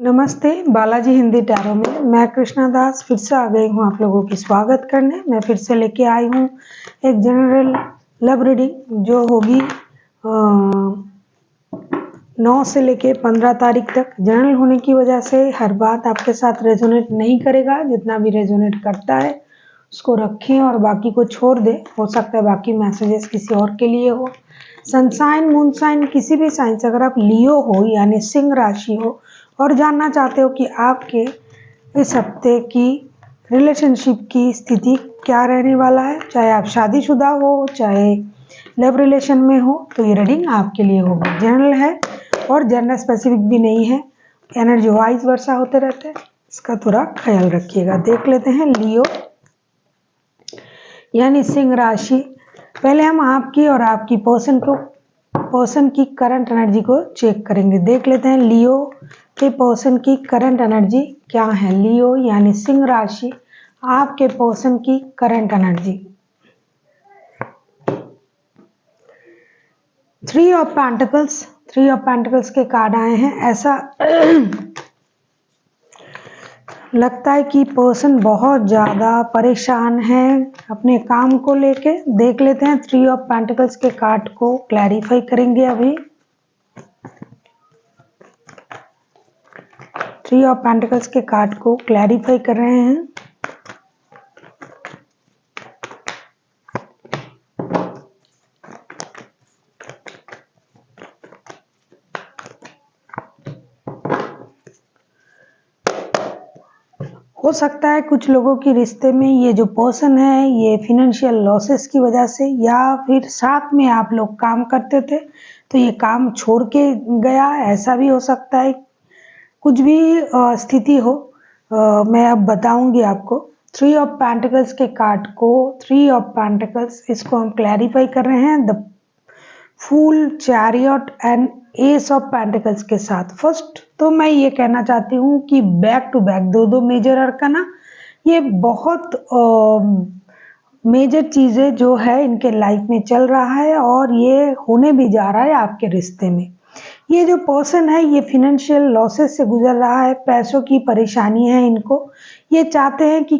नमस्ते, बालाजी हिंदी टैरो में मैं कृष्णा दास फिर से आ गई हूँ आप लोगों की स्वागत करने। मैं फिर से लेके आई हूँ एक जनरल लव रीडिंग जो होगी 9 से लेके 15 तारीख तक। जनरल होने की वजह से हर बात आपके साथ रेजोनेट नहीं करेगा, जितना भी रेजोनेट करता है उसको रखें और बाकी को छोड़ दें। हो सकता है बाकी मैसेजेस किसी और के लिए हो। सनसाइन मून साइन किसी भी साइन से अगर आप लियो हो यानी सिंह राशि हो और जानना चाहते हो कि आपके इस हफ्ते की रिलेशनशिप की स्थिति क्या रहने वाला है, चाहे आप शादीशुदा हो चाहे लव रिलेशन में हो, तो ये रीडिंग आपके लिए होगी। जनरल है और जनरल स्पेसिफिक भी नहीं है, एनर्जी वाइज वर्षा होते रहते हैं, इसका थोड़ा ख्याल रखिएगा। देख लेते हैं लियो यानी सिंह राशि। पहले हम आपकी और आपकी पर्सन की करंट एनर्जी को चेक करेंगे। देख लेते हैं लियो के पर्सन की करंट एनर्जी क्या है। लियो यानी सिंह राशि, आपके पर्सन की करंट एनर्जी। 3 ऑफ पेंटिकल्स के कार्ड आए हैं। ऐसा लगता है कि पर्सन बहुत ज़्यादा परेशान है अपने काम को लेके। देख लेते हैं 3 ऑफ पेंटिकल्स के कार्ड को क्लैरिफाई करेंगे अभी। 3 ऑफ पेंटिकल्स के कार्ड को क्लैरिफाई कर रहे हैं। हो सकता है कुछ लोगों की रिश्ते में ये जो पर्सन है ये फिनेंशियल लॉसेस की वजह से, या फिर साथ में आप लोग काम करते थे तो ये काम छोड़ के गया, ऐसा भी हो सकता है। कुछ भी स्थिति हो, मैं अब बताऊंगी आपको। 3 ऑफ पेंटिकल्स के कार्ड को 3 ऑफ पेंटिकल्स इसको हम क्लैरिफाई कर रहे हैं the fool, chariot and ace of pentacles के साथ। फर्स्ट तो मैं ये कहना चाहती हूँ कि बैक टू बैक दो मेजर अरकाना, ये बहुत मेजर चीज़ें जो है इनके लाइफ में चल रहा है और ये होने भी जा रहा है आपके रिश्ते में। ये जो पर्सन है ये फिनेंशियल लॉसेस से गुजर रहा है, पैसों की परेशानी है इनको। ये चाहते हैं कि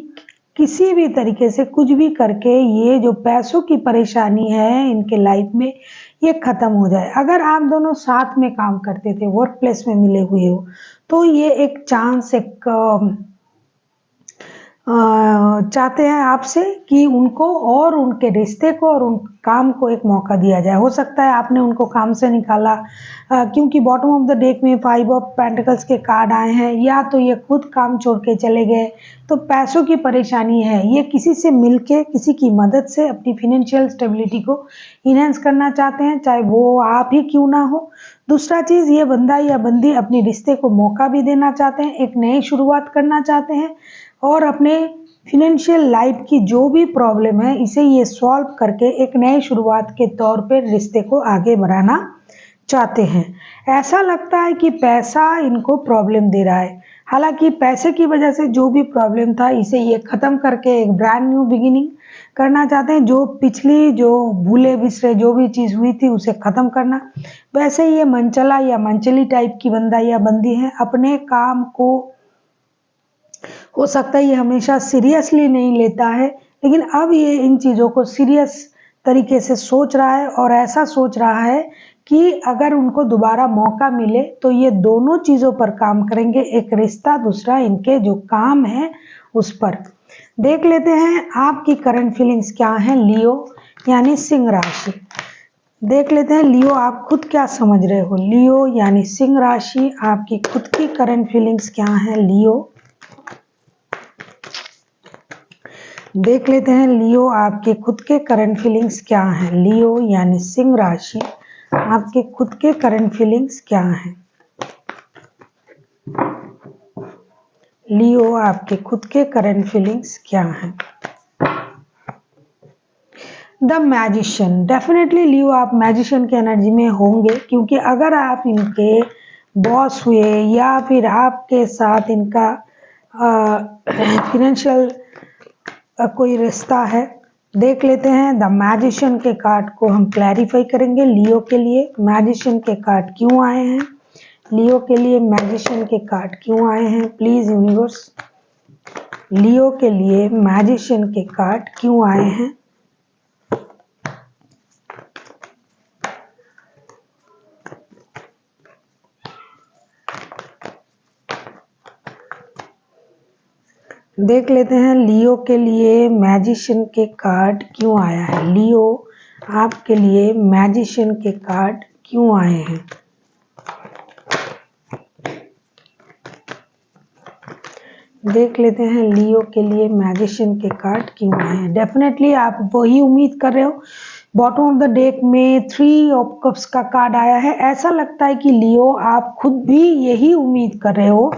किसी भी तरीके से कुछ भी करके ये जो पैसों की परेशानी है इनके लाइफ में ये खत्म हो जाए। अगर आप दोनों साथ में काम करते थे, वर्क प्लेस में मिले हुए हो, तो ये एक चांस, एक चाहते हैं आपसे कि उनको और उनके रिश्ते को और उन काम को एक मौका दिया जाए। हो सकता है आपने उनको काम से निकाला, क्योंकि बॉटम ऑफ द डेक में 5 ऑफ पेंटिकल्स के कार्ड आए हैं, या तो ये खुद काम छोड़ के चले गए, तो पैसों की परेशानी है। ये किसी से मिलके किसी की मदद से अपनी फिनेंशियल स्टेबिलिटी को इनहेंस करना चाहते हैं, चाहे वो आप ही क्यों ना हो। दूसरा चीज़, ये बंदा या बंदी अपने रिश्ते को मौका भी देना चाहते हैं, एक नई शुरुआत करना चाहते हैं और अपने फिनेंशियल लाइफ की जो भी प्रॉब्लम है इसे ये सॉल्व करके एक नई शुरुआत के तौर पे रिश्ते को आगे बढ़ाना चाहते हैं। ऐसा लगता है कि पैसा इनको प्रॉब्लम दे रहा है, हालांकि पैसे की वजह से जो भी प्रॉब्लम था इसे ये ख़त्म करके एक ब्रांड न्यू बिगिनिंग करना चाहते हैं। जो पिछली जो भूले बिसरे जो भी चीज़ हुई थी उसे ख़त्म करना। वैसे ये मनचला या मनचली टाइप की बंदा या बंदी है, अपने काम को हो सकता है ये हमेशा सीरियसली नहीं लेता है, लेकिन अब ये इन चीज़ों को सीरियस तरीके से सोच रहा है और ऐसा सोच रहा है कि अगर उनको दोबारा मौका मिले तो ये दोनों चीज़ों पर काम करेंगे, एक रिश्ता, दूसरा इनके जो काम है उस पर। देख लेते हैं आपकी करंट फीलिंग्स क्या हैं लियो यानी सिंह राशि। देख लेते हैं लियो आप खुद क्या समझ रहे हो। लियो यानी सिंह राशि, आपकी खुद की करंट फीलिंग्स क्या हैं लियो। देख लेते हैं लियो आपके खुद के करंट फीलिंग्स क्या हैं। लियो यानी सिंह राशि, आपके खुद के करंट फीलिंग्स क्या हैं। लियो आपके खुद के करंट फीलिंग्स क्या हैं। द मैजिशियन, डेफिनेटली लियो आप मैजिशियन के एनर्जी में होंगे, क्योंकि अगर आप इनके बॉस हुए या फिर आपके साथ इनका फिनेंशियल कोई रिश्ता है। देख लेते हैं द मैजिशियन के कार्ड को हम क्लैरिफाई करेंगे लियो के लिए। मैजिशियन के कार्ड क्यों आए हैं, लियो के लिए मैजिशियन के कार्ड क्यों आए हैं प्लीज यूनिवर्स। लियो के लिए मैजिशियन के कार्ड क्यों आए हैं। देख लेते हैं लियो के लिए मैजिशियन के कार्ड क्यों आया है। लियो आपके लिए मैजिशियन के कार्ड क्यों आए हैं। देख लेते हैं लियो के लिए मैजिशियन के कार्ड क्यों आए हैं। डेफिनेटली आप वही उम्मीद कर रहे हो। बॉटम ऑफ द डेक में 3 ऑफ कप्स का कार्ड आया है। ऐसा लगता है कि लियो आप खुद भी यही उम्मीद कर रहे हो।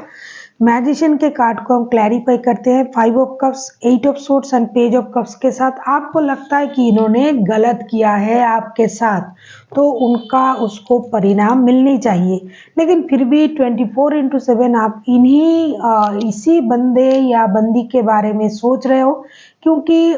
मैजिशियन के कार्ड को हम क्लैरिफाई करते हैं 5 of cups, 8 of swords and page of cups के साथ। आपको लगता है कि इन्होंने गलत किया है आपके साथ, तो उनका उसको परिणाम मिलनी चाहिए। लेकिन फिर भी 24/7 आप इसी बंदे या बंदी के बारे में सोच रहे हो, क्योंकि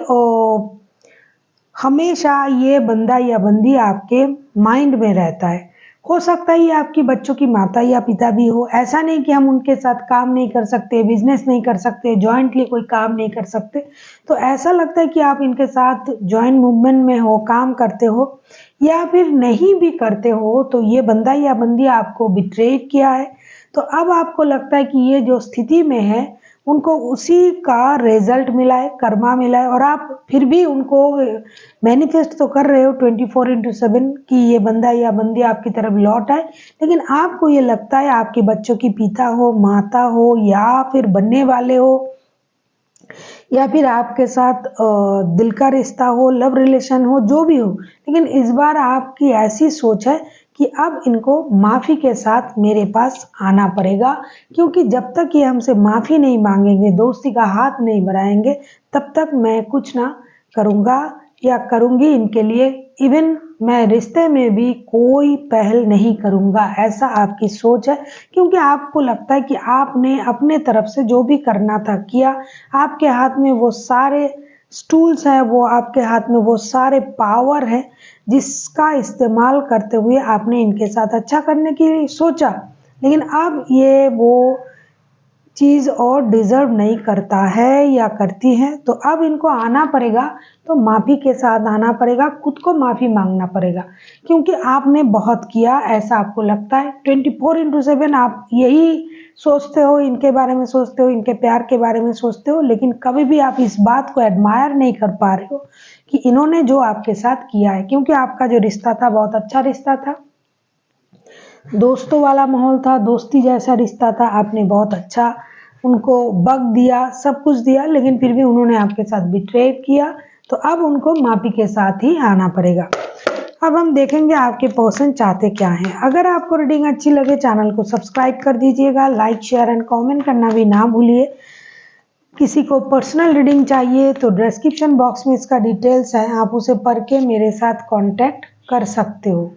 हमेशा ये बंदा या बंदी आपके माइंड में रहता है। हो सकता है ये आपकी बच्चों की माता या पिता भी हो। ऐसा नहीं कि हम उनके साथ काम नहीं कर सकते, बिजनेस नहीं कर सकते, जॉइंटली कोई काम नहीं कर सकते। तो ऐसा लगता है कि आप इनके साथ जॉइंट मूवमेंट में हो, काम करते हो, या फिर नहीं भी करते हो तो ये बंदा या बंदी आपको बिट्रे किया है। तो अब आपको लगता है कि ये जो स्थिति में है उनको उसी का रिजल्ट मिला है, कर्मा मिला है, और आप फिर भी उनको मैनिफेस्ट तो कर रहे हो 24/7 कि ये बंदा या बंदी आपकी तरफ लौट आए। लेकिन आपको ये लगता है आपके बच्चों की पिता हो, माता हो, या फिर बनने वाले हो, या फिर आपके साथ दिल का रिश्ता हो, लव रिलेशन हो, जो भी हो। लेकिन इस बार आपकी ऐसी सोच है कि अब इनको माफ़ी के साथ मेरे पास आना पड़ेगा, क्योंकि जब तक ये हमसे माफ़ी नहीं मांगेंगे, दोस्ती का हाथ नहीं बढ़ाएंगे, तब तक मैं कुछ ना करूँगा या करूँगी इनके लिए। इवन मैं रिश्ते में भी कोई पहल नहीं करूँगा, ऐसा आपकी सोच है। क्योंकि आपको लगता है कि आपने अपने तरफ से जो भी करना था किया। आपके हाथ में वो सारे टूल्स हैं, वो आपके हाथ में वो सारे पावर है, जिसका इस्तेमाल करते हुए आपने इनके साथ अच्छा करने की सोचा। लेकिन अब ये वो चीज़ और डिज़र्व नहीं करता है या करती है, तो अब इनको आना पड़ेगा, तो माफ़ी के साथ आना पड़ेगा, खुद को माफ़ी मांगना पड़ेगा, क्योंकि आपने बहुत किया, ऐसा आपको लगता है। 24/7 आप यही सोचते हो, इनके बारे में सोचते हो, इनके प्यार के बारे में सोचते हो, लेकिन कभी भी आप इस बात को एडमायर नहीं कर पा रहे हो कि इन्होंने जो आपके साथ किया है। क्योंकि आपका जो रिश्ता था बहुत अच्छा रिश्ता था, दोस्तों वाला माहौल था, दोस्ती जैसा रिश्ता था। आपने बहुत अच्छा उनको वक़्त दिया, सब कुछ दिया, लेकिन फिर भी उन्होंने आपके साथ बिट्रे किया। तो अब उनको माफ़ी के साथ ही आना पड़ेगा। अब हम देखेंगे आपके पर्सन चाहते क्या हैं। अगर आपको रीडिंग अच्छी लगे चैनल को सब्सक्राइब कर दीजिएगा, लाइक शेयर एंड कमेंट करना भी ना भूलिए। किसी को पर्सनल रीडिंग चाहिए तो डिस्क्रिप्शन बॉक्स में इसका डिटेल्स है, आप उसे पढ़ के मेरे साथ कांटेक्ट कर सकते हो।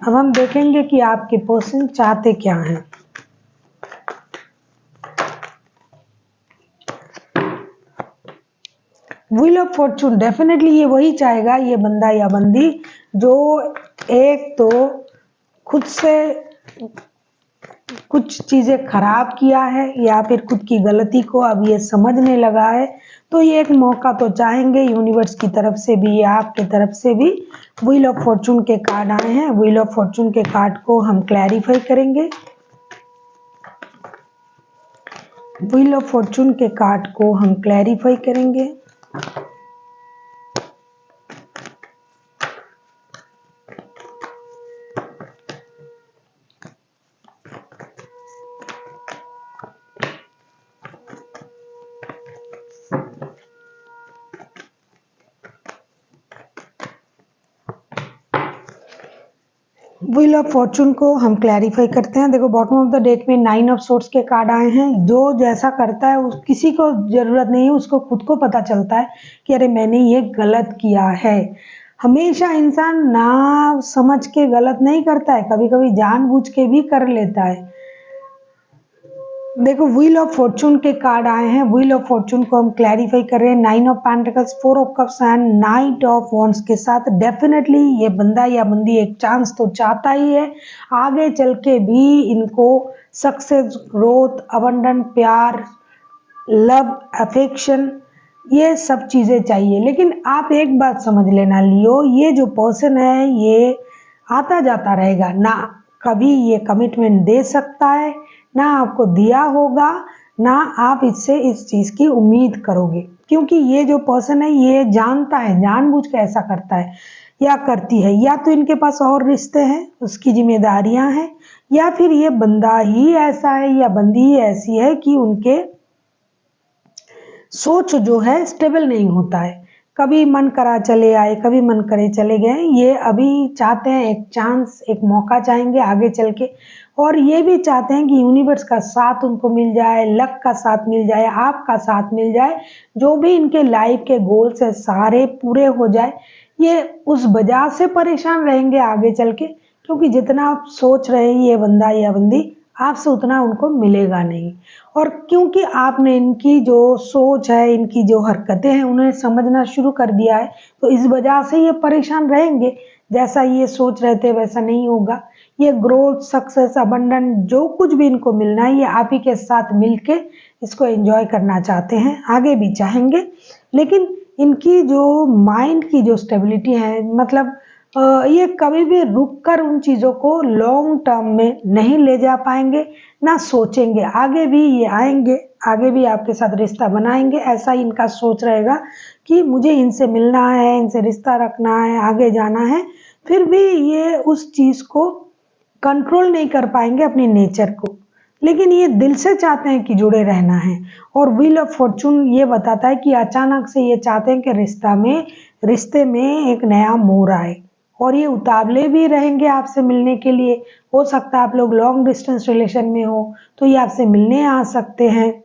अब हम देखेंगे कि आपके पर्सन चाहते क्या हैं। व्हील ऑफ फॉर्चून, डेफिनेटली ये वही चाहेगा, ये बंदा या बंदी जो एक तो खुद से कुछ चीज़ें खराब किया है या फिर खुद की गलती को अब ये समझने लगा है, तो ये एक मौका तो चाहेंगे यूनिवर्स की तरफ से भी या आपकी तरफ से भी। व्हील ऑफ फॉर्चून के कार्ड आए हैं, व्हील ऑफ फॉर्चून के कार्ड को हम क्लैरिफाई करेंगे। व्हील ऑफ फॉर्चून के कार्ड को हम क्लैरिफाई करेंगे। व्हील ऑफ फॉर्चून को हम क्लैरिफाई करते हैं। देखो बॉटम ऑफ द डेक में 9 ऑफ सोर्ड्स के कार्ड आए हैं। जो जैसा करता है उस किसी को ज़रूरत नहीं है, उसको खुद को पता चलता है कि अरे मैंने ये गलत किया है। हमेशा इंसान ना समझ के गलत नहीं करता है, कभी कभी जानबूझ के भी कर लेता है। देखो व्हील ऑफ फॉर्चून के कार्ड आए हैं। व्हील ऑफ फॉर्चून को हम क्लैरिफाई कर रहे हैं 9 of pentacles, 4 of cups and night of wands के साथ। डेफिनेटली ये बंदा या बंदी एक चांस तो चाहता ही है, आगे चल के भी इनको सक्सेस, ग्रोथ, अबंडेंट प्यार, लव, अफेक्शन, ये सब चीजें चाहिए। लेकिन आप एक बात समझ लेना लियो, ये जो पर्सन है ये आता जाता रहेगा, ना कभी ये कमिटमेंट दे सकता है, ना आपको दिया होगा, ना आप इससे इस चीज की उम्मीद करोगे। क्योंकि ये जो पर्सन है ये जानता है, जानबूझ के ऐसा करता है या करती है, या तो इनके पास और रिश्ते हैं, उसकी जिम्मेदारियां हैं, या फिर ये बंदा ही ऐसा है या बंदी ही ऐसी है कि उनके सोच जो है स्टेबल नहीं होता है। कभी मन करा चले आए, कभी मन करे चले गए। ये अभी चाहते हैं एक चांस, एक मौका चाहेंगे आगे चल के, और ये भी चाहते हैं कि यूनिवर्स का साथ उनको मिल जाए, लक का साथ मिल जाए, आपका साथ मिल जाए, जो भी इनके लाइफ के गोल्स है सारे पूरे हो जाए। ये उस वजह से परेशान रहेंगे आगे चल के, क्योंकि जितना आप सोच रहे हैं ये बंदा या बंदी, आपसे उतना उनको मिलेगा नहीं। और क्योंकि आपने इनकी जो सोच है, इनकी जो हरकतें हैं, उन्हें समझना शुरू कर दिया है, तो इस वजह से ये परेशान रहेंगे। जैसा ये सोच रहे थे वैसा नहीं होगा। ये ग्रोथ, सक्सेस, अबंडेंट जो कुछ भी इनको मिलना है, ये आप ही के साथ मिलके इसको एंजॉय करना चाहते हैं, आगे भी चाहेंगे। लेकिन इनकी जो माइंड की जो स्टेबिलिटी है, मतलब ये कभी भी रुक कर उन चीज़ों को लॉन्ग टर्म में नहीं ले जा पाएंगे, ना सोचेंगे। आगे भी ये आएंगे, आगे भी आपके साथ रिश्ता बनाएंगे, ऐसा ही इनका सोच रहेगा कि मुझे इनसे मिलना है, इनसे रिश्ता रखना है, आगे जाना है। फिर भी ये उस चीज़ को कंट्रोल नहीं कर पाएंगे, अपने नेचर को। लेकिन ये दिल से चाहते हैं कि जुड़े रहना है। और व्हील ऑफ फॉर्चून ये बताता है कि अचानक से ये चाहते हैं कि रिश्ते में एक नया मोड़ आए, और ये उतावले भी रहेंगे आपसे मिलने के लिए। हो सकता है आप लोग लॉन्ग डिस्टेंस रिलेशन में हो, तो ये आपसे मिलने आ सकते हैं,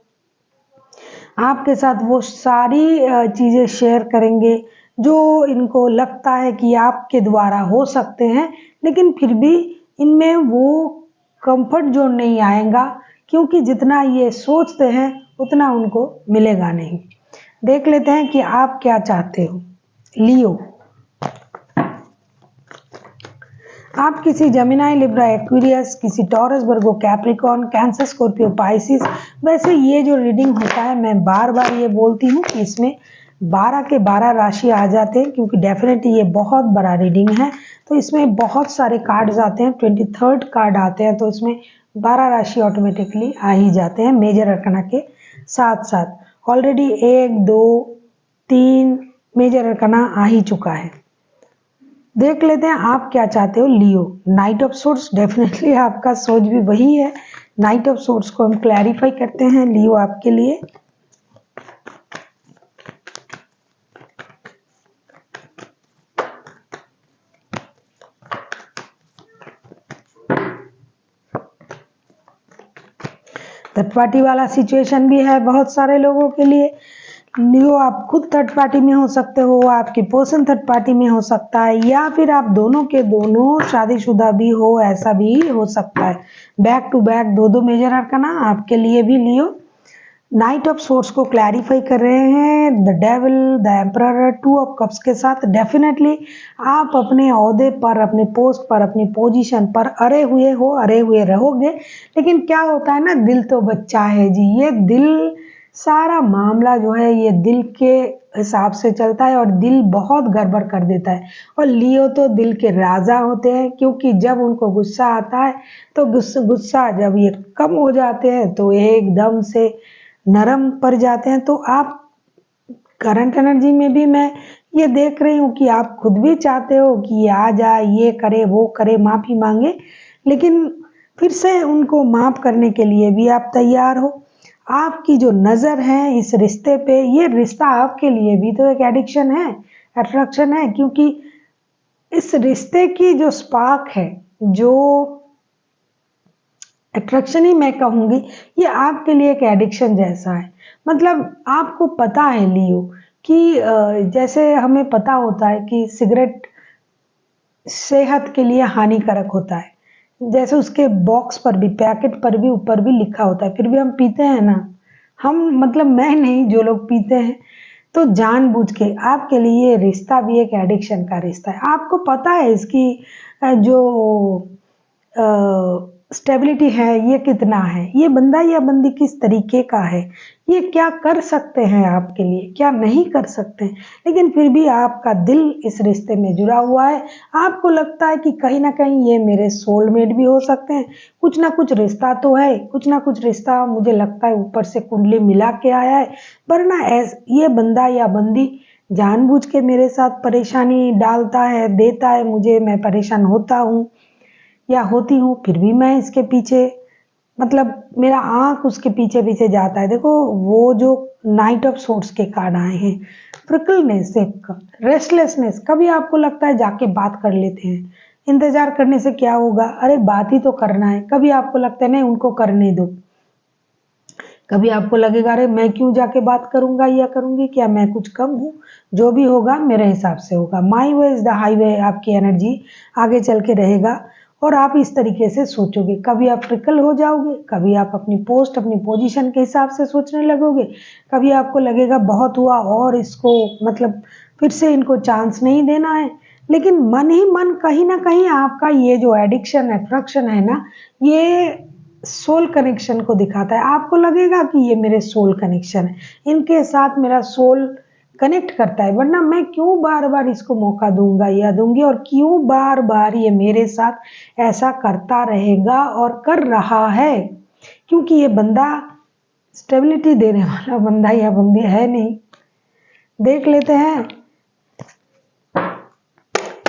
आपके साथ वो सारी चीज़ें शेयर करेंगे जो इनको लगता है कि आपके द्वारा हो सकते हैं। लेकिन फिर भी इनमें वो कंफर्ट जोन नहीं आएगा, क्योंकि जितना ये सोचते हैं उतना उनको मिलेगा नहीं। देख लेते हैं कि आप क्या चाहते हो लियो। आप किसी जेमिनी, लिब्रा, एक्वेरियस, किसी टॉरस, वर्गो, कैप्रिकॉर्न, कैंसर, स्कॉर्पियो, पाइसिस। वैसे ये जो रीडिंग होता है, मैं बार बार ये बोलती हूँ कि इसमें 12 के 12 राशि आ जाते हैं, क्योंकि डेफिनेटली ये बहुत बड़ा रीडिंग है। तो इसमें बहुत सारे कार्ड्स आते हैं, 23rd कार्ड आते हैं, तो इसमें 12 राशि ऑटोमेटिकली आ ही जाते हैं मेजर अरकना के साथ साथ। ऑलरेडी 1, 2, 3 मेजर अरकना आ ही चुका है। देख लेते हैं आप क्या चाहते हो लियो। नाइट ऑफ सोर्स, डेफिनेटली आपका सोच भी वही है। नाइट ऑफ सोर्स को हम क्लैरिफाई करते हैं लियो आपके लिए। थर्ड पार्टी वाला सिचुएशन भी है बहुत सारे लोगों के लिए। लियो आप खुद थर्ड पार्टी में हो सकते हो, आपकी पर्सन थर्ड पार्टी में हो सकता है, या फिर आप दोनों के दोनों शादीशुदा भी हो, ऐसा भी हो सकता है। बैक टू बैक दो मेजर अरकाना आपके लिए भी लियो। नाइट ऑफ सोर्स को क्लैरिफाई कर रहे हैं the devil, the emperor, 2 of cups के साथ। डेफिनेटली आप अपने ओहदे पर, अपने पोस्ट पर, अपनी पोजीशन पर अड़े हुए हो, अड़े हुए रहोगे। लेकिन क्या होता है ना, दिल तो बच्चा है जी। ये दिल, सारा मामला जो है ये दिल के हिसाब से चलता है, और दिल बहुत गड़बड़ कर देता है। और लियो तो दिल के राजा होते हैं, क्योंकि जब उनको गुस्सा आता है तो गुस्सा जब ये कम हो जाते हैं तो एकदम से नरम पड़ जाते हैं। तो आप करंट एनर्जी में भी मैं ये देख रही हूँ कि आप खुद भी चाहते हो कि ये आ जाए, ये करे, वो करे, माफ़ी मांगे, लेकिन फिर से उनको माफ़ करने के लिए भी आप तैयार हो। आपकी जो नज़र है इस रिश्ते पे, ये रिश्ता आपके लिए भी तो एक एडिक्शन है, अट्रैक्शन है, क्योंकि इस रिश्ते की जो स्पार्क है, जो अट्रैक्शन ही मैं कहूँगी, ये आपके लिए एक एडिक्शन जैसा है। मतलब आपको पता है लियो कि जैसे हमें पता होता है कि सिगरेट सेहत के लिए हानिकारक होता है, जैसे उसके बॉक्स पर भी, पैकेट पर भी, ऊपर भी लिखा होता है, फिर भी हम पीते हैं ना। हम मतलब मैं नहीं, जो लोग पीते हैं, तो जानबूझ के आपके लिए ये रिश्ता भी एक एडिक्शन का रिश्ता है। आपको पता है इसकी जो स्टेबिलिटी है ये कितना है, ये बंदा या बंदी किस तरीके का है, ये क्या कर सकते हैं आपके लिए, क्या नहीं कर सकते हैं, लेकिन फिर भी आपका दिल इस रिश्ते में जुड़ा हुआ है। आपको लगता है कि कहीं ना कहीं ये मेरे सोलमेट भी हो सकते हैं, कुछ ना कुछ रिश्ता तो है, कुछ ना कुछ रिश्ता मुझे लगता है ऊपर से कुंडली मिला के आया है। वरना ये बंदा या बंदी जानबूझ के मेरे साथ परेशानी डालता है, देता है मुझे, मैं परेशान होता हूँ या होती हूँ, फिर भी मैं इसके पीछे, मतलब मेरा आँख उसके पीछे पीछे जाता है। देखो वो जो नाइट ऑफ सोर्ट्स के कार्ड आए हैं, फ्रिकलनेस, एक रेस्टलेसनेस, कभी आपको लगता है जाके बात कर लेते हैं, इंतजार करने से क्या होगा, अरे बात ही तो करना है। कभी आपको लगता है नहीं, उनको करने दो। कभी आपको लगेगा अरे मैं क्यों जाके बात करूंगा या करूंगी, क्या मैं कुछ कम हूँ, जो भी होगा मेरे हिसाब से होगा, माई वे इज द हाईवे। आपकी एनर्जी आगे चल के रहेगा और आप इस तरीके से सोचोगे। कभी आप ट्रिकल हो जाओगे, कभी आप अपनी पोस्ट, अपनी पोजीशन के हिसाब से सोचने लगोगे, कभी आपको लगेगा बहुत हुआ और इसको मतलब फिर से इनको चांस नहीं देना है। लेकिन मन ही मन कहीं ना कहीं आपका ये जो एडिक्शन, अट्रैक्शन है ना, ये सोल कनेक्शन को दिखाता है। आपको लगेगा कि ये मेरे सोल कनेक्शन है, इनके साथ मेरा सोल कनेक्ट करता है, वरना मैं क्यों बार बार इसको मौका दूंगा या दूंगी, और क्यों बार बार ये मेरे साथ ऐसा करता रहेगा और कर रहा है। क्योंकि ये बंदा स्टेबिलिटी देने वाला बंदा या बंदी है नहीं। देख लेते हैं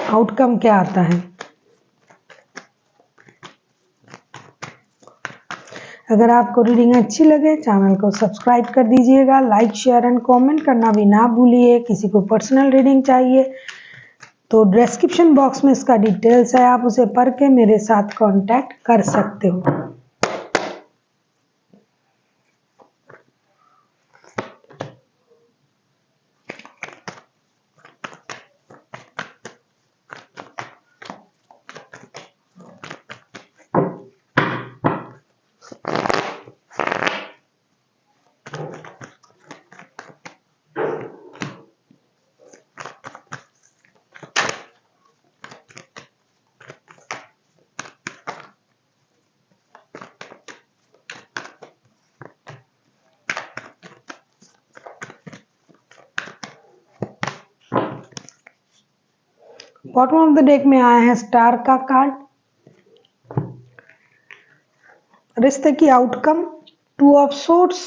आउटकम क्या आता है। अगर आपको रीडिंग अच्छी लगे, चैनल को सब्सक्राइब कर दीजिएगा, लाइक शेयर एंड कमेंट करना भी ना भूलिए। किसी को पर्सनल रीडिंग चाहिए तो डिस्क्रिप्शन बॉक्स में इसका डिटेल्स है, आप उसे पढ़ के मेरे साथ कांटेक्ट कर सकते हो। बॉटम ऑफ द डेक में आया है स्टार का कार्ड, रिश्ते की outcome, two of sorts.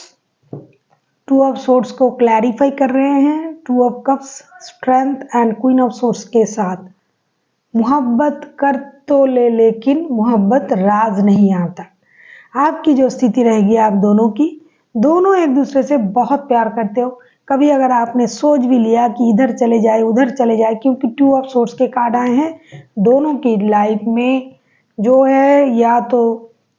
Two of sorts को क्लैरिफाई कर रहे हैं, two of cups, strength and queen of sorts के साथ। मोहब्बत कर तो ले, लेकिन मोहब्बत राज नहीं आता। आपकी जो स्थिति रहेगी आप दोनों की, दोनों एक दूसरे से बहुत प्यार करते हो। कभी अगर आपने सोच भी लिया कि इधर चले जाए उधर चले जाए, क्योंकि टू ऑफ सोर्ट्स के कार्ड आए हैं, दोनों की लाइफ में जो है या तो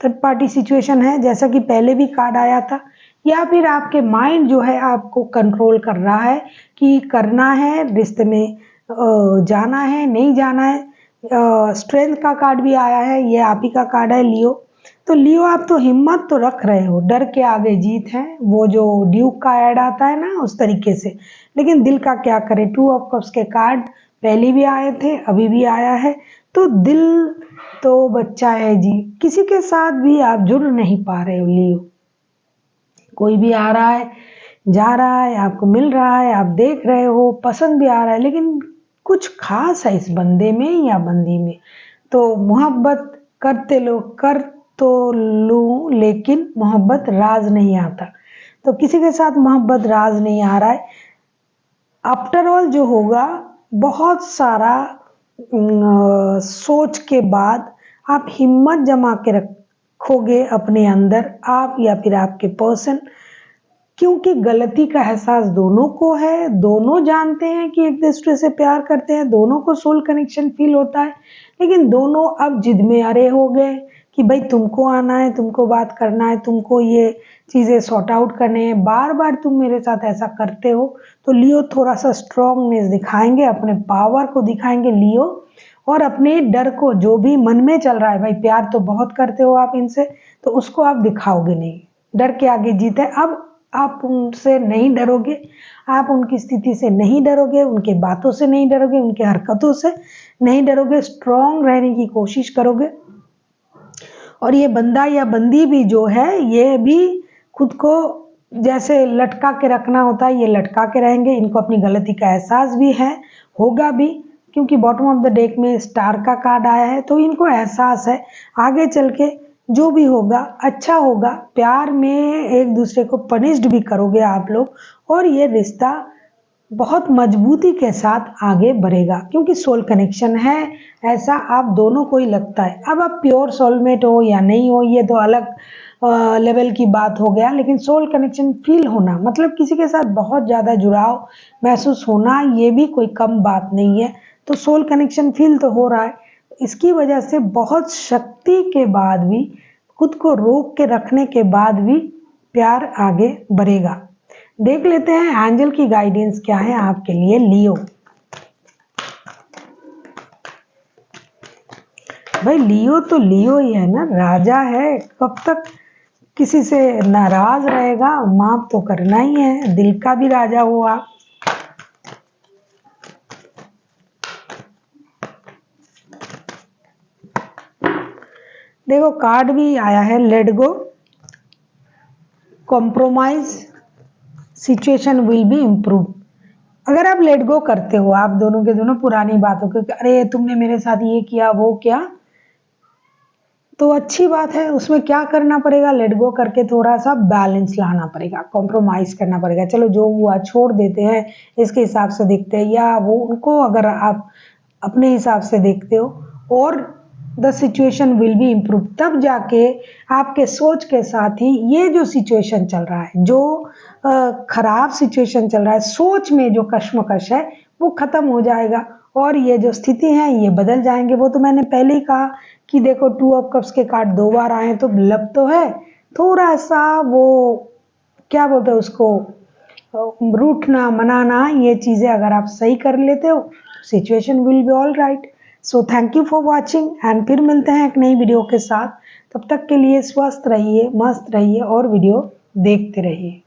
थर्ड पार्टी सिचुएशन है, जैसा कि पहले भी कार्ड आया था, या फिर आपके माइंड जो है आपको कंट्रोल कर रहा है कि करना है, रिश्ते में जाना है नहीं जाना है। स्ट्रेंथ का कार्ड भी आया है, ये आप ही का कार्ड है लियो। तो लियो आप तो हिम्मत तो रख रहे हो, डर के आगे जीत है, वो जो ड्यूक का ऐड आता है ना उस तरीके से। लेकिन दिल का क्या करे, टू ऑफ कप्स के कार्ड पहले भी आए थे, अभी भी आया है। तो दिल तो बच्चा है जी, किसी के साथ भी आप जुड़ नहीं पा रहे हो लियो। कोई भी आ रहा है, जा रहा है, आपको मिल रहा है, आप देख रहे हो, पसंद भी आ रहा है, लेकिन कुछ खास है इस बंदे में या बंदी में। तो मोहब्बत करते लो, कर तो लूं, लेकिन मोहब्बत राज नहीं आता। तो किसी के साथ मोहब्बत राज नहीं आ रहा है। आफ्टर ऑल जो होगा, बहुत सारा सोच के बाद आप हिम्मत जमा के रखोगे अपने अंदर, आप या फिर आपके पर्सन, क्योंकि गलती का एहसास दोनों को है, दोनों जानते हैं कि एक दूसरे से प्यार करते हैं, दोनों को सोल कनेक्शन फील होता है। लेकिन दोनों अब जिद में अड़े हो गए कि भाई तुमको आना है, तुमको बात करना है, तुमको ये चीज़ें सॉर्ट आउट करने हैं, बार बार तुम मेरे साथ ऐसा करते हो। तो लियो थोड़ा सा स्ट्रांगनेस दिखाएंगे, अपने पावर को दिखाएंगे लियो, और अपने डर को, जो भी मन में चल रहा है, भाई प्यार तो बहुत करते हो आप इनसे, तो उसको आप दिखाओगे नहीं। डर के आगे जीत है। अब आप उनसे नहीं डरोगे, आप उनकी स्थिति से नहीं डरोगे, उनके बातों से नहीं डरोगे, उनके हरकतों से नहीं डरोगे, स्ट्रांग रहने की कोशिश करोगे। और ये बंदा या बंदी भी जो है, ये भी खुद को जैसे लटका के रखना होता है, ये लटका के रहेंगे। इनको अपनी गलती का एहसास भी है, होगा भी, क्योंकि बॉटम ऑफ द डेक में स्टार का कार्ड आया है, तो इनको एहसास है आगे चल के जो भी होगा अच्छा होगा। प्यार में एक दूसरे को पनिश्ड भी करोगे आप लोग, और ये रिश्ता बहुत मजबूती के साथ आगे बढ़ेगा, क्योंकि सोल कनेक्शन है, ऐसा आप दोनों को ही लगता है। अब आप प्योर सोलमेट हो या नहीं हो, ये तो अलग लेवल की बात हो गया, लेकिन सोल कनेक्शन फील होना, मतलब किसी के साथ बहुत ज़्यादा जुड़ाव महसूस होना, ये भी कोई कम बात नहीं है। तो सोल कनेक्शन फील तो हो रहा है, इसकी वजह से बहुत शक्ति के बाद भी, खुद को रोक के रखने के बाद भी प्यार आगे बढ़ेगा। देख लेते हैं एंजल की गाइडेंस क्या है आपके लिए लियो। भाई लियो तो लियो ही है ना, राजा है। कब तक किसी से नाराज रहेगा, माफ तो करना ही है, दिल का भी राजा हो आप। देखो कार्ड भी आया है, let go, compromise, situation will be improve. अगर आप लेट गो करते हो, आप दोनों के दोनों पुरानी बातों के, अरे तुमने मेरे साथ ये किया वो किया, तो अच्छी बात है। उसमें क्या करना पड़ेगा, लेट गो करके थोड़ा सा बैलेंस लाना पड़ेगा, कॉम्प्रोमाइज करना पड़ेगा। चलो जो हुआ छोड़ देते हैं, इसके हिसाब से देखते हैं, या वो उनको अगर आप अपने हिसाब से देखते हो, और the situation will be improve, तब जाके आपके सोच के साथ ही ये जो सिचुएशन चल रहा है, जो खराब सिचुएशन चल रहा है, सोच में जो कश्मकश है वो खत्म हो जाएगा, और ये जो स्थिति है ये बदल जाएंगे। वो तो मैंने पहले ही कहा कि देखो 2 ऑफ कप्स के कार्ड 2 बार आए, तो लग तो है थोड़ा सा वो, क्या बोलते हैं उसको, रूठना मनाना, ये चीज़ें अगर आप सही कर लेते हो, situation will be all right. So thank you for watching, and फिर मिलते हैं एक नई वीडियो के साथ। तब तक के लिए स्वस्थ रहिए, मस्त रहिए और वीडियो देखते रहिए।